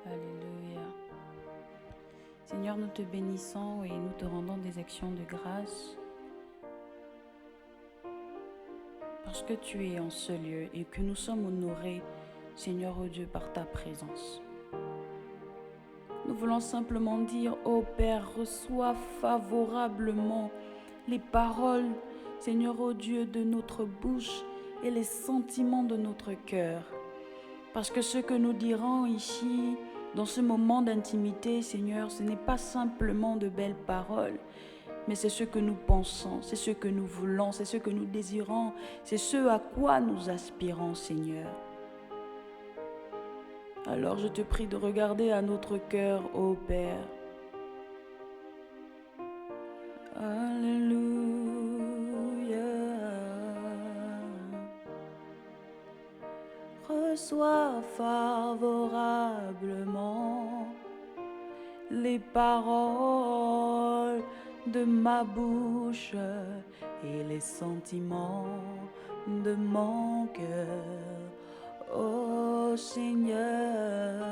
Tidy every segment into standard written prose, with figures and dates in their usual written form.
Alléluia. Seigneur, nous te bénissons et nous te rendons des actions de grâce parce que tu es en ce lieu et que nous sommes honorés, Seigneur, oh Dieu, par ta présence. Nous voulons simplement dire, ô Père, reçois favorablement les paroles, Seigneur, ô Dieu, de notre bouche et les sentiments de notre cœur. Parce que ce que nous dirons ici, dans ce moment d'intimité, Seigneur, ce n'est pas simplement de belles paroles, mais c'est ce que nous pensons, c'est ce que nous voulons, c'est ce que nous désirons, c'est ce à quoi nous aspirons, Seigneur. Alors je te prie de regarder à notre cœur, ô Père. Alléluia. Reçois favorablement les paroles de ma bouche et les sentiments de mon cœur, ô Seigneur.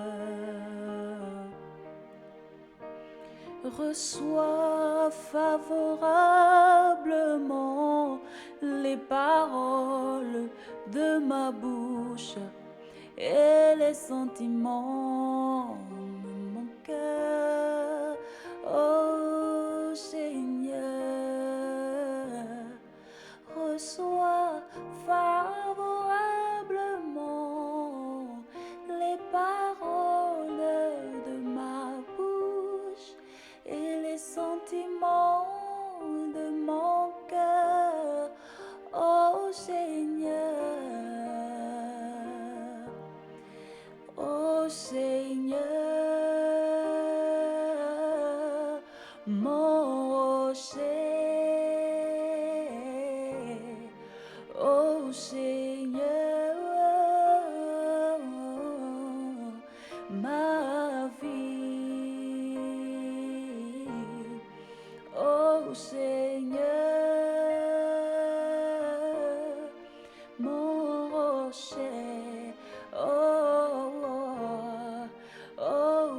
Reçois favorablement les paroles de ma bouche et les sentiments de mon cœur, ô Seigneur. Reçois favorablement les paroles de ma bouche et les sentiments de mon cœur, ô Seigneur. Ô Seigneur, mon rocher, ô Seigneur, ma vie, ô Seigneur, mon rocher, oh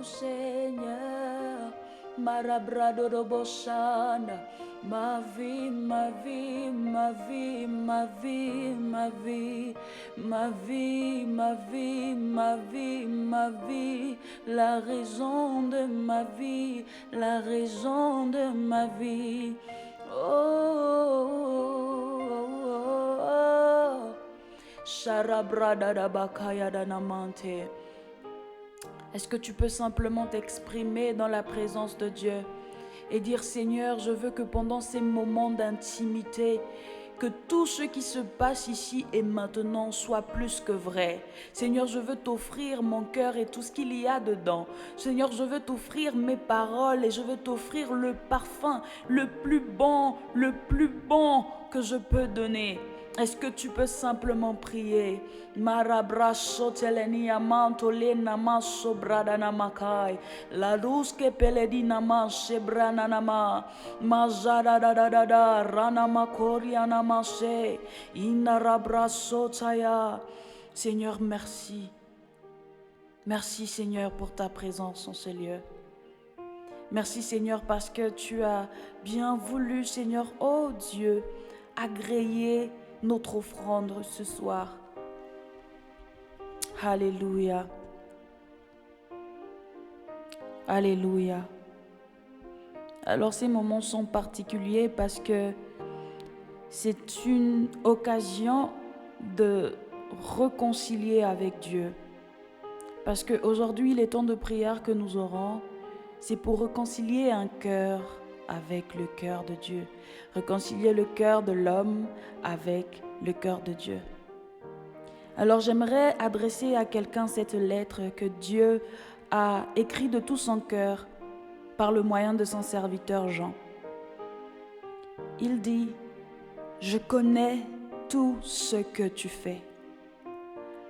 Seigneur, Marabrado de Boshana, ma vie, ma vie, ma vie, ma vie, ma vie, ma vie, ma vie, ma vie, ma vie, la raison de ma vie, la raison de ma vie. Est-ce que tu peux simplement t'exprimer dans la présence de Dieu et dire, Seigneur, je veux que pendant ces moments d'intimité, que tout ce qui se passe ici et maintenant soit plus que vrai. Seigneur, je veux t'offrir mon cœur et tout ce qu'il y a dedans. Seigneur, je veux t'offrir mes paroles et je veux t'offrir le parfum le plus bon que je peux donner. Est-ce que tu peux simplement prier? Marabraso telenia mantole namaso bradana makai. La ruske peledi namas brana nama. Mazada da da da da rana makoria namase. Inarabraso taya. Seigneur, merci. Merci Seigneur pour ta présence en ce lieu. Merci Seigneur parce que tu as bien voulu, Seigneur, oh Dieu, agréer notre offrande ce soir. Alléluia. Alléluia. Alors ces moments sont particuliers parce que c'est une occasion de réconcilier avec Dieu. Parce qu'aujourd'hui, les temps de prière que nous aurons, c'est pour réconcilier un cœur avec le cœur de Dieu. Réconcilier le cœur de l'homme avec le cœur de Dieu. Alors j'aimerais adresser à quelqu'un cette lettre que Dieu a écrite de tout son cœur par le moyen de son serviteur Jean. Il dit, « Je connais tout ce que tu fais.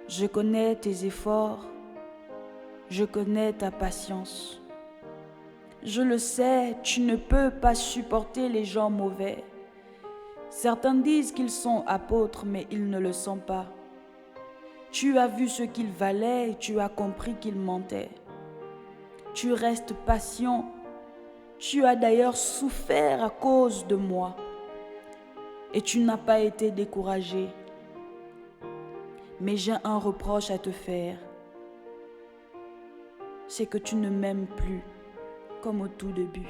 Je connais tes efforts. Je connais ta patience. Je le sais, tu ne peux pas supporter les gens mauvais. Certains disent qu'ils sont apôtres, mais ils ne le sont pas. Tu as vu ce qu'ils valaient et tu as compris qu'ils mentaient. Tu restes patient. Tu as d'ailleurs souffert à cause de moi. Et tu n'as pas été découragé. Mais j'ai un reproche à te faire. C'est que tu ne m'aimes plus comme au tout début.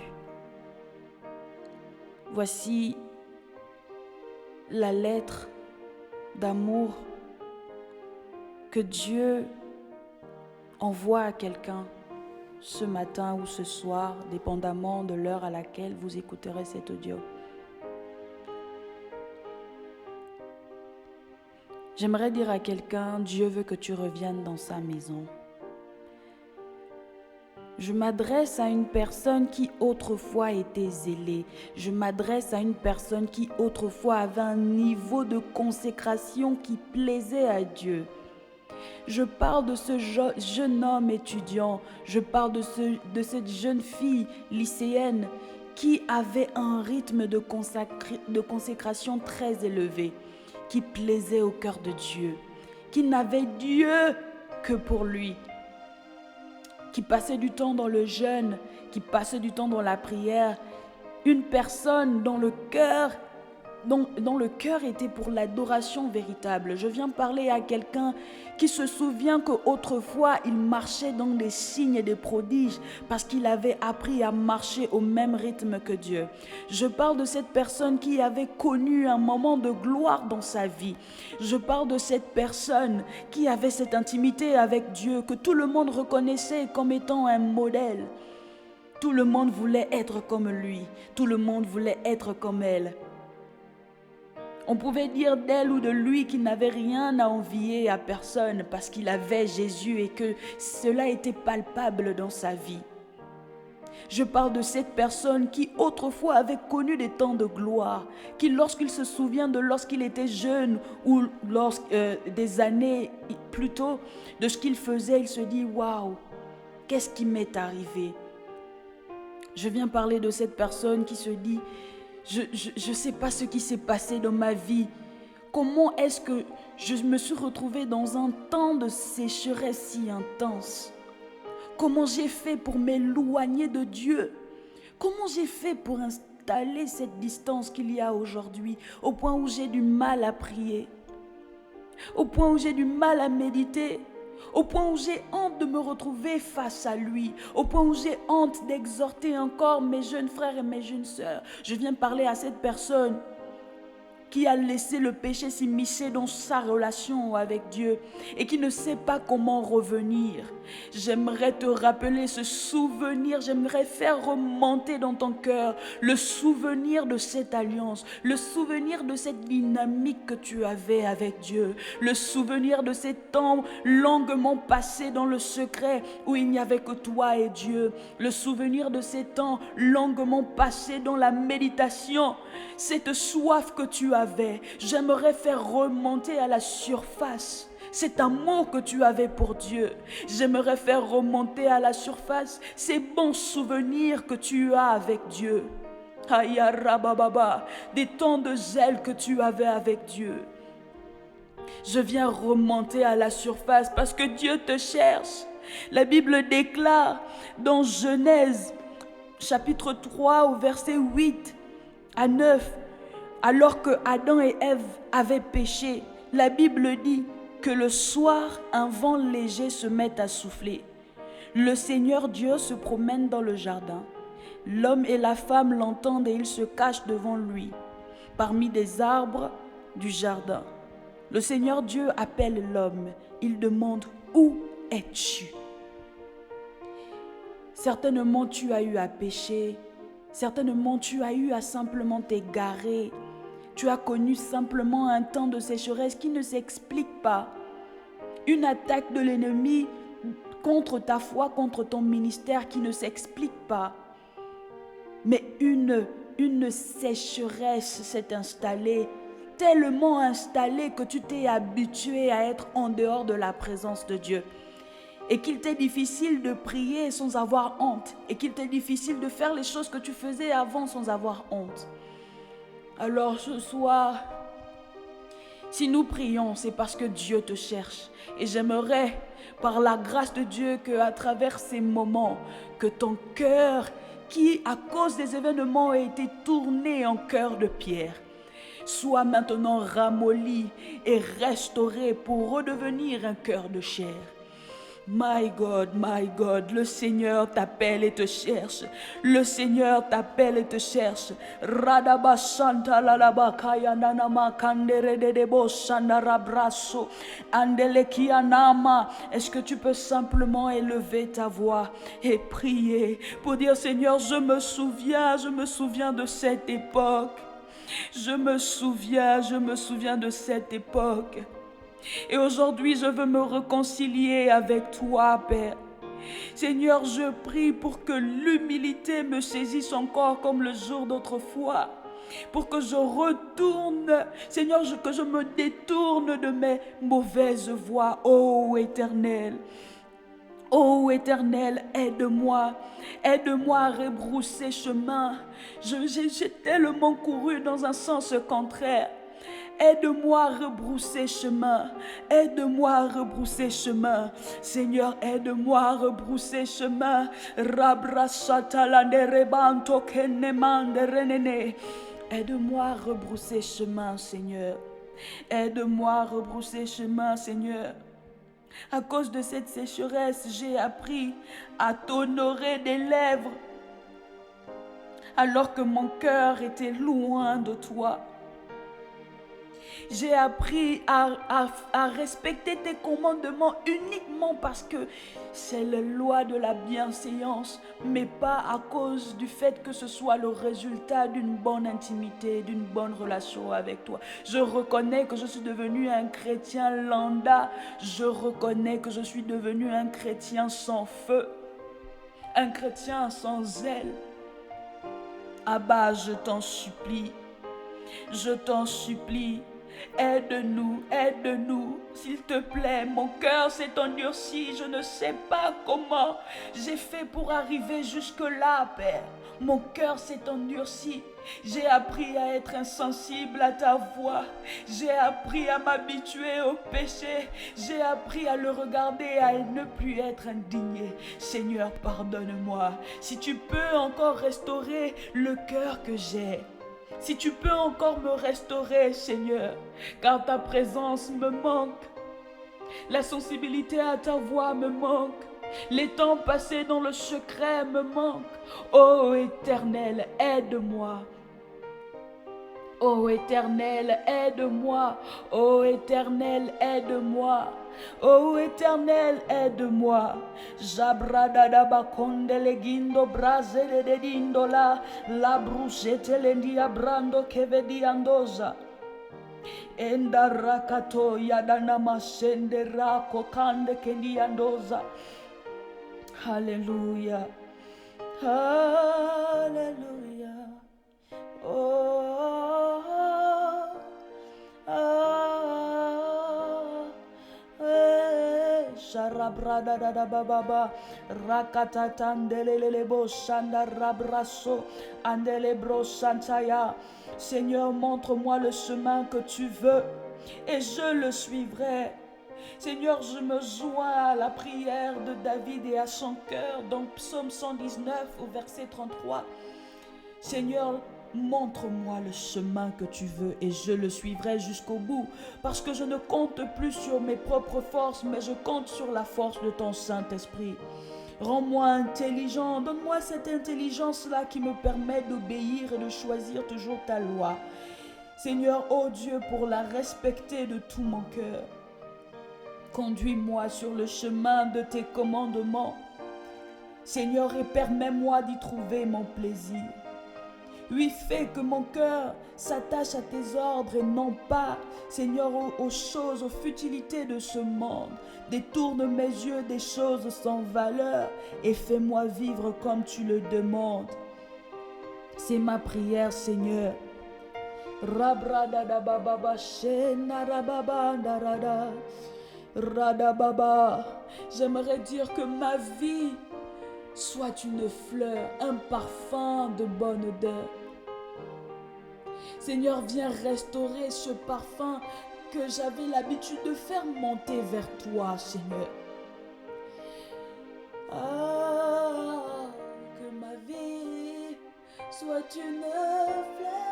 Voici la lettre d'amour que Dieu envoie à quelqu'un ce matin ou ce soir, dépendamment de l'heure à laquelle vous écouterez cet audio. J'aimerais dire à quelqu'un, Dieu veut que tu reviennes dans sa maison. Je m'adresse à une personne qui autrefois était zélée. Je m'adresse à une personne qui autrefois avait un niveau de consécration qui plaisait à Dieu. Je parle de ce jeune homme étudiant, je parle de cette jeune fille lycéenne qui avait un rythme de consécration très élevé, qui plaisait au cœur de Dieu, qui n'avait Dieu que pour lui, qui passait du temps dans le jeûne, qui passait du temps dans la prière, une personne dont le cœur était pour l'adoration véritable. Je viens parler à quelqu'un qui se souvient qu'autrefois il marchait dans des signes et des prodiges parce qu'il avait appris à marcher au même rythme que Dieu. Je parle de cette personne qui avait connu un moment de gloire dans sa vie. Je parle de cette personne qui avait cette intimité avec Dieu, que tout le monde reconnaissait comme étant un modèle. Tout le monde voulait être comme lui. Tout le monde voulait être comme elle. On pouvait dire d'elle ou de lui qu'il n'avait rien à envier à personne parce qu'il avait Jésus et que cela était palpable dans sa vie. Je parle de cette personne qui autrefois avait connu des temps de gloire, qui lorsqu'il se souvient de lorsqu'il était jeune ou des années plus tôt de ce qu'il faisait, il se dit « Waouh, qu'est-ce qui m'est arrivé ?» Je viens parler de cette personne qui se dit « Je ne sais pas ce qui s'est passé dans ma vie. Comment est-ce que je me suis retrouvée dans un temps de sécheresse si intense? Comment j'ai fait pour m'éloigner de Dieu? Comment j'ai fait pour installer cette distance qu'il y a aujourd'hui, au point où j'ai du mal à prier, au point où j'ai du mal à méditer, au point où j'ai honte de me retrouver face à lui, au point où j'ai honte d'exhorter encore mes jeunes frères et mes jeunes sœurs. Je viens parler à cette personne qui a laissé le péché s'immiscer dans sa relation avec Dieu et qui ne sait pas comment revenir. J'aimerais te rappeler ce souvenir, j'aimerais faire remonter dans ton cœur le souvenir de cette alliance, le souvenir de cette dynamique que tu avais avec Dieu, le souvenir de ces temps longuement passés dans le secret où il n'y avait que toi et Dieu, le souvenir de ces temps longuement passés dans la méditation, cette soif que tu avais, j'aimerais faire remonter à la surface cet amour que tu avais pour Dieu. J'aimerais faire remonter à la surface ces bons souvenirs que tu as avec Dieu. Des temps de zèle que tu avais avec Dieu. Je viens remonter à la surface parce que Dieu te cherche. La Bible déclare dans Genèse chapitre 3 au verset 8 à 9, alors que Adam et Ève avaient péché, la Bible dit que le soir, un vent léger se met à souffler. Le Seigneur Dieu se promène dans le jardin. L'homme et la femme l'entendent et ils se cachent devant lui, parmi des arbres du jardin. Le Seigneur Dieu appelle l'homme. Il demande « Où es-tu » ? Certainement tu as eu à pécher. Certainement tu as eu à simplement t'égarer. Tu as connu simplement un temps de sécheresse qui ne s'explique pas. Une attaque de l'ennemi contre ta foi, contre ton ministère qui ne s'explique pas. Mais une sécheresse s'est installée, tellement installée que tu t'es habitué à être en dehors de la présence de Dieu. et qu'il t'est difficile de prier sans avoir honte, et qu'il t'est difficile de faire les choses que tu faisais avant sans avoir honte. Alors ce soir, si nous prions, c'est parce que Dieu te cherche. Et j'aimerais, par la grâce de Dieu, qu'à travers ces moments, que ton cœur, qui à cause des événements a été tourné en cœur de pierre, soit maintenant ramolli et restauré pour redevenir un cœur de chair. My God, le Seigneur t'appelle et te cherche. Le Seigneur t'appelle et te cherche. Radaba Santa Lalaba Kaya Nanama Kandere Debo Sandara Brasso Andele Kianama. Est-ce que tu peux simplement élever ta voix et prier pour dire Seigneur, je me souviens de cette époque. Je me souviens de cette époque. Et aujourd'hui, je veux me réconcilier avec toi, Père. Seigneur, je prie pour que l'humilité me saisisse encore comme le jour d'autrefois. Pour que je retourne, Seigneur, que je me détourne de mes mauvaises voies, ô Éternel. Ô Éternel, aide-moi à rebrousser chemin. J'ai tellement couru dans un sens contraire. Aide-moi à rebrousser chemin. Aide-moi à rebrousser chemin. Seigneur, aide-moi à rebrousser chemin. Aide-moi à rebrousser chemin, Seigneur. Aide-moi à rebrousser chemin, Seigneur. À cause de cette sécheresse, j'ai appris à t'honorer des lèvres, alors que mon cœur était loin de toi. J'ai appris à respecter tes commandements uniquement parce que c'est la loi de la bienséance, mais pas à cause du fait que ce soit le résultat d'une bonne intimité, d'une bonne relation avec toi. Je reconnais que je suis devenu un chrétien lambda. Je reconnais que je suis devenu un chrétien sans feu, un chrétien sans zèle. Abba, je t'en supplie, aide-nous, s'il te plaît. Mon cœur s'est endurci, je ne sais pas comment j'ai fait pour arriver jusque-là, Père. Mon cœur s'est endurci. J'ai appris à être insensible à ta voix. J'ai appris à m'habituer au péché. J'ai appris à le regarder et à ne plus être indigné. Seigneur, pardonne-moi. Si tu peux encore restaurer le cœur que j'ai, si tu peux encore me restaurer, Seigneur, car ta présence me manque. La sensibilité à ta voix me manque. Les temps passés dans le secret me manquent. Ô Éternel, aide-moi. Ô Éternel, aide-moi. Ô Éternel, aide-moi. Ô Éternel, aide-moi. Jabradadaba kondele gindo brazele de dindola, la brusete lendia brando kevedi andoza. Enda rakato yadana masende rako kande kendi andoza. Hallelujah. Hallelujah. Oh, Sharabrada da baba rakata ndelele bo shanda rabraso andele bro santaya. Seigneur, montre-moi le chemin que tu veux et je le suivrai. Seigneur, je me joins à la prière de David et à son cœur dans Psaume 119 au verset 33. Seigneur, montre-moi le chemin que tu veux et je le suivrai jusqu'au bout, parce que je ne compte plus sur mes propres forces, mais je compte sur la force de ton Saint-Esprit. Rends-moi intelligent, donne-moi cette intelligence-là qui me permet d'obéir et de choisir toujours ta loi. Seigneur, ô Dieu, pour la respecter de tout mon cœur. Conduis-moi sur le chemin de tes commandements. Seigneur, et permets-moi d'y trouver mon plaisir. Oui, fais que mon cœur s'attache à tes ordres et non pas, Seigneur, aux choses, aux futilités de ce monde. Détourne mes yeux des choses sans valeur et fais-moi vivre comme tu le demandes. C'est ma prière, Seigneur. Radababa, j'aimerais dire que ma vie soit une fleur, un parfum de bonne odeur. Seigneur, viens restaurer ce parfum que j'avais l'habitude de faire monter vers toi, Seigneur. Ah, que ma vie soit une fleur.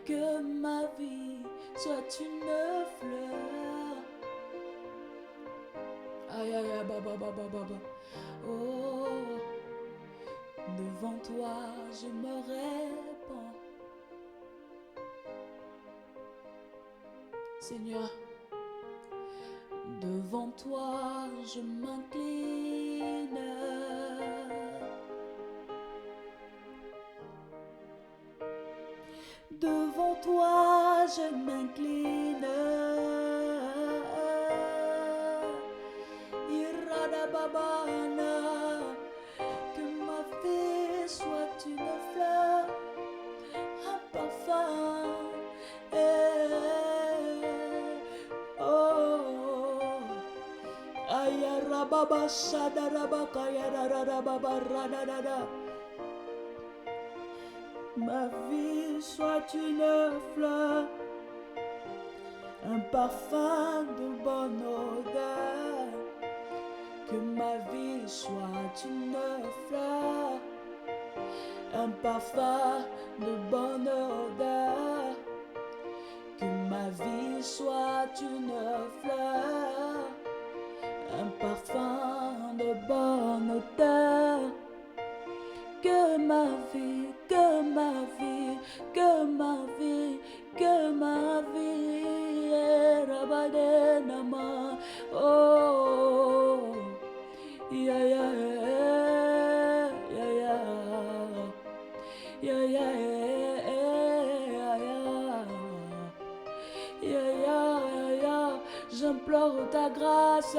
Que ma vie soit une fleur. Aïe, aïe, aïe, baba, baba, baba. Oh, devant toi, je me répands. Seigneur, devant toi, je m'incline. Devant toi, je m'incline. Iradababana, que ma vie soit une fleur, un parfum. Oh, ayarababa shadarabaka yararababa radadada. Ma vie soit une fleur, un parfum de bonne odeur. Que ma vie soit une fleur, un parfum de bonne odeur. Que ma vie soit une fleur, un parfum de bonne odeur. Que ma vie, que ma vie, que ma vie, que ma vie est rabadenama. Oh, ya ya ya ya ya ya ya. J'implore ta grâce,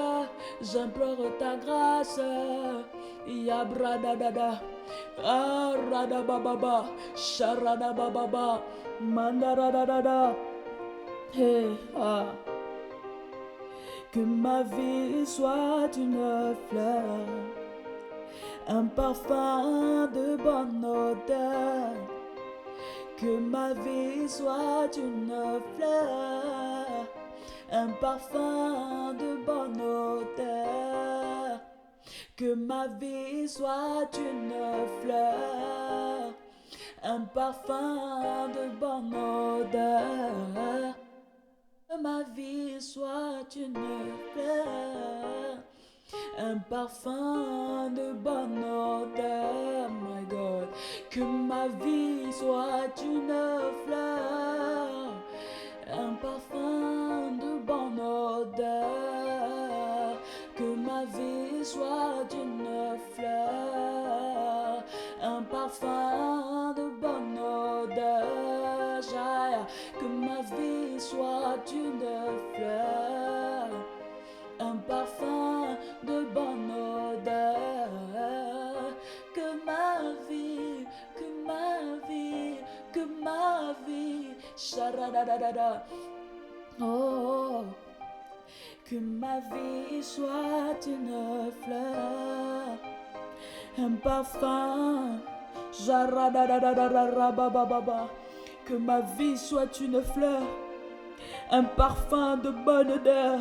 j'implore ta grâce. Ya bradadada. Ah, radabababa, sharadabababa, mandaradada. Hey, ah. Que ma vie soit une fleur, un parfum de bonne odeur. Que ma vie soit une fleur, un parfum de bonne odeur. Que ma vie soit une fleur, un parfum de bonne odeur. Que ma vie soit une fleur, un parfum de bonne odeur, my God. Que ma vie soit une fleur, un parfum de bonne odeur. Que ma vie soit une fleur, un parfum de bonne odeur. Jaya. Que ma vie soit une fleur, un parfum de bonne odeur. Que ma vie, que ma vie, que ma vie, sharadadada. Oh, que ma vie soit une fleur, un parfum, jaradadadadadabababa. Que ma vie soit une fleur, un parfum de bonne odeur.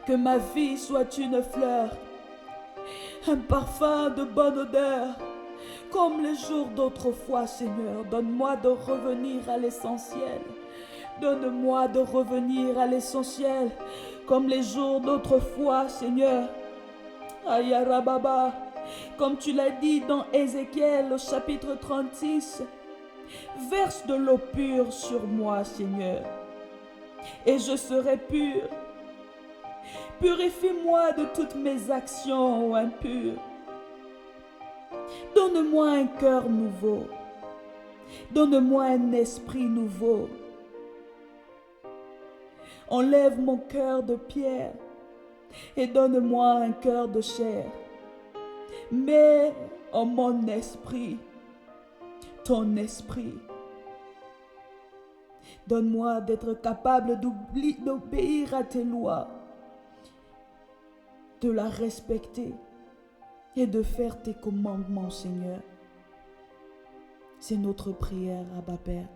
Que ma vie soit une fleur, un parfum de bonne odeur. Comme les jours d'autrefois, Seigneur, donne-moi de revenir à l'essentiel. Donne-moi de revenir à l'essentiel, comme les jours d'autrefois, Seigneur. Ayarababa, comme tu l'as dit dans Ézéchiel au chapitre 36, verse de l'eau pure sur moi, Seigneur, et je serai pur. Purifie-moi de toutes mes actions impures. Donne-moi un cœur nouveau. Donne-moi un esprit nouveau. Enlève mon cœur de pierre et donne-moi un cœur de chair. Mets en mon esprit ton esprit. Donne-moi d'être capable d'obéir à tes lois, de la respecter et de faire tes commandements, Seigneur. C'est notre prière, Abba Père.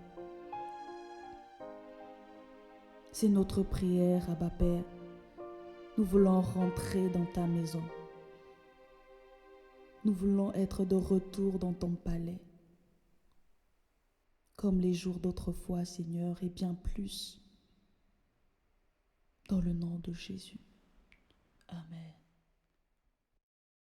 C'est notre prière, Abba Père. Nous voulons rentrer dans ta maison. Nous voulons être de retour dans ton palais, comme les jours d'autrefois, Seigneur, et bien plus. Dans le nom de Jésus. Amen.